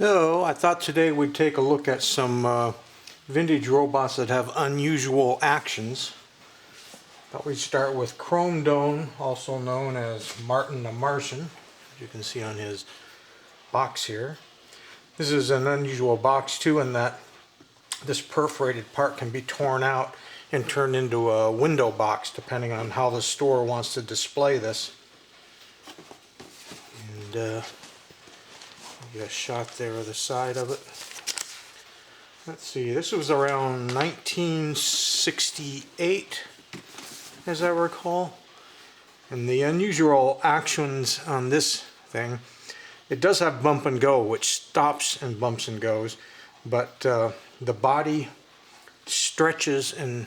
So I thought today we'd take a look at some vintage robots that have unusual actions. Thought we'd start with Chrome Dome, also known as Martin the Martian, as you can see on his box here. This is an unusual box too, in that this perforated part can be torn out and turned into a window box depending on how the store wants to display this. And get a shot there of the side of it. Let's see, this was around 1968, as I recall. And the unusual actions on this thing, it does have bump and go, which stops and bumps and goes, but the body stretches and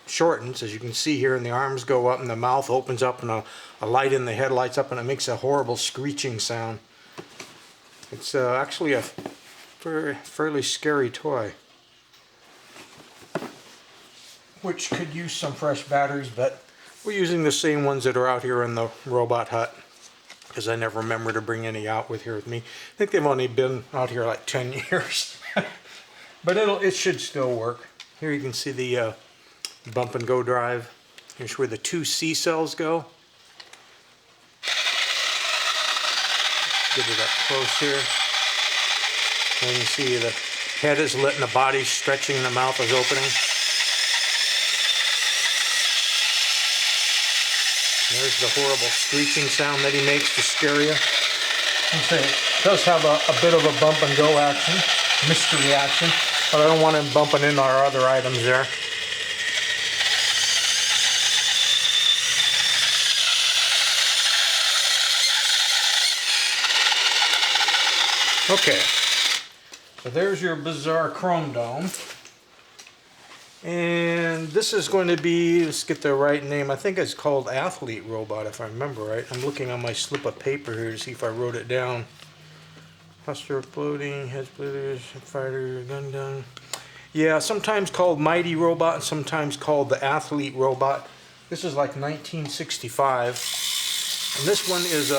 shortens, as you can see here, and the arms go up and the mouth opens up and a light in the head lights up and it makes a horrible screeching sound. It's actually a fairly scary toy, which could use some fresh batteries, but we're using the same ones that are out here in the robot hut, because I never remember to bring any out with here with me. I think they've only been out here like 10 years. But it should still work. Here you can see the bump and go drive. Here's where the two C cells go. Get it up close here. And you see the head is lit and the body's stretching and the mouth is opening. There's the horrible screeching sound that he makes to scare you. It does have a bit of a bump and go action, mystery action, but I don't want him bumping into our other items there. Okay, so there's your bizarre Chrome Dome. And this is going to be, let's get the right name, I think it's called Athlete Robot if I remember right. I'm looking on my slip of paper here to see if I wrote it down. Cluster floating, head splitters, fighter, gun. Yeah, sometimes called Mighty Robot and sometimes called the Athlete Robot. This is like 1965. And this one is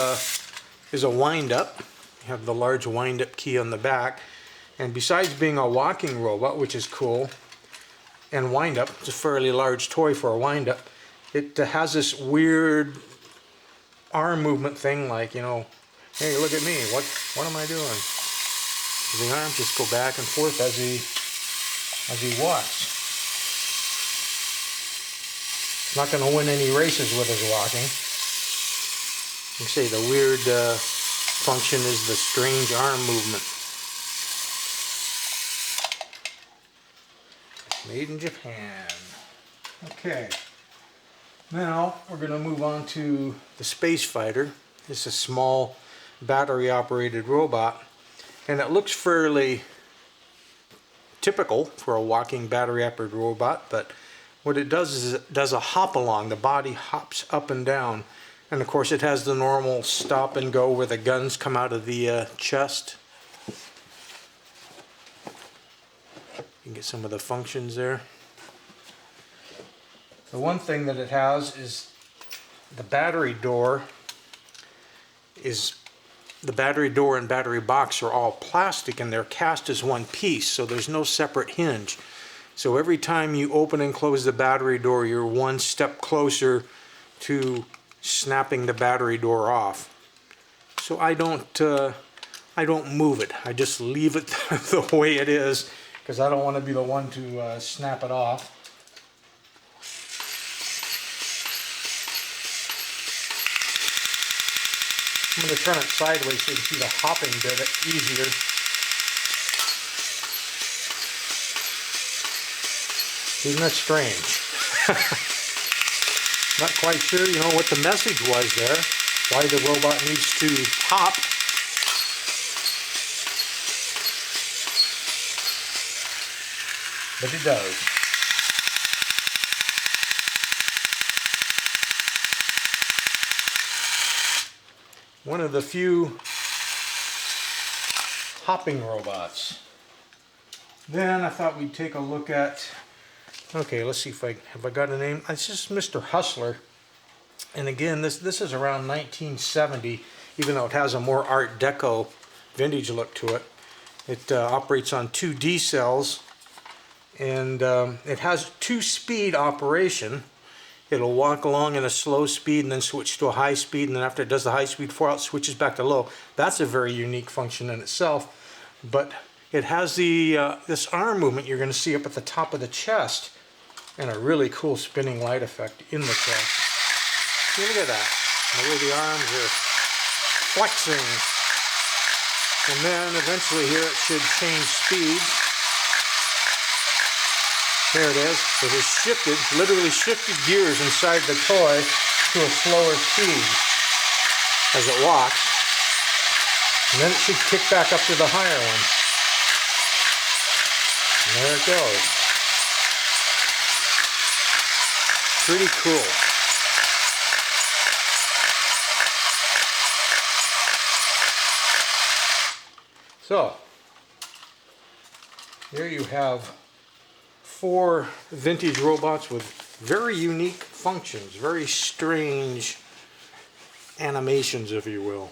a wind-up. You have the large wind-up key on the back. And besides being a walking robot, which is cool, and wind-up, it's a fairly large toy for a wind-up, it has this weird arm movement thing, like, you know, hey, look at me, what am I doing? The arms just go back and forth as he walks. Not going to win any races with his walking. You say the weird function is the strange arm movement. Made in Japan. Okay, now we're going to move on to the Space Fighter. It's a small battery operated robot, and it looks fairly typical for a walking battery operated robot, but what it does is it does a hop along. The body hops up and down, and of course it has the normal stop and go where the guns come out of the chest. You can get some of the functions there. The one thing that it has is the battery door and battery box are all plastic and they're cast as one piece, so there's no separate hinge. So every time you open and close the battery door, you're one step closer to snapping the battery door off. So I don't move it. I just leave it the way it is, because I don't want to be the one to snap it off. I'm going to turn it sideways so you can see the hopping bit easier. Isn't that strange? Not quite sure, you know, what the message was there, why the robot needs to hop. But it does. One of the few hopping robots. Then I thought we'd take a look at, okay, let's see if have I got a name. It's just Mr. Hustler. And again, this is around 1970, even though it has a more Art Deco vintage look to it. It operates on 2 D cells, and it has 2-speed operation. It'll walk along at a slow speed and then switch to a high speed, and then after it does the high speed 4 out, switches back to low. That's a very unique function in itself. But it has the this arm movement you're going to see up at the top of the chest, and a really cool spinning light effect in the chest. See, look at that. The way the arms are flexing. And then eventually here it should change speed. There it is. It has shifted, literally shifted gears inside the toy to a slower speed as it walks. And then it should kick back up to the higher one. And there it goes. Pretty cool. So, here you have 4 vintage robots with very unique functions, very strange animations, if you will.